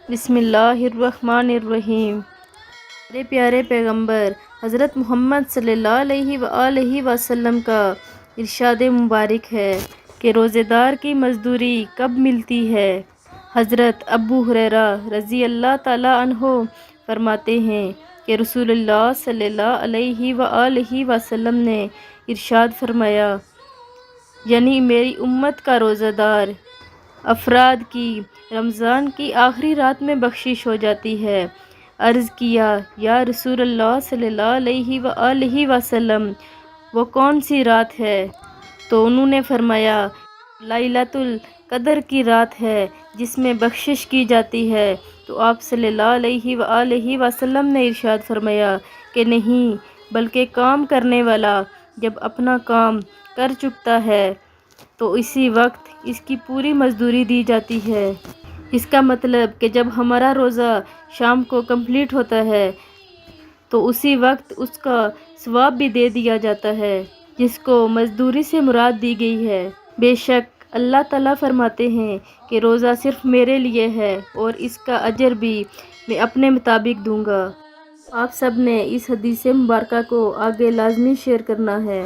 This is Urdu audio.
بسم اللہ الرحمن الرحیم۔ میرے پیارے پیغمبر حضرت محمد صلی اللہ علیہ وآلہ وسلم کا ارشاد مبارک ہے کہ روزے دار کی مزدوری کب ملتی ہے؟ حضرت ابو ہریرہ رضی اللہ تعالیٰ عنہ فرماتے ہیں کہ رسول اللہ صلی اللہ علیہ وآلہ وسلم نے ارشاد فرمایا، یعنی میری امت کا روزہ دار افراد کی رمضان کی آخری رات میں بخشش ہو جاتی ہے۔ عرض کیا، یا رسول اللہ صلی اللہ علیہ وآلہ وسلم، وہ کون سی رات ہے؟ تو انہوں نے فرمایا، لیلۃ القدر کی رات ہے جس میں بخشش کی جاتی ہے۔ تو آپ صلی اللہ علیہ وآلہ وسلم نے ارشاد فرمایا کہ نہیں، بلکہ کام کرنے والا جب اپنا کام کر چکتا ہے تو اسی وقت اس کی پوری مزدوری دی جاتی ہے۔ اس کا مطلب کہ جب ہمارا روزہ شام کو کمپلیٹ ہوتا ہے تو اسی وقت اس کا ثواب بھی دے دیا جاتا ہے جس کو مزدوری سے مراد دی گئی ہے۔ بے شک اللہ تعالیٰ فرماتے ہیں کہ روزہ صرف میرے لیے ہے اور اس کا اجر بھی میں اپنے مطابق دوں گا۔ آپ سب نے اس حدیث مبارکہ کو آگے لازمی شیئر کرنا ہے۔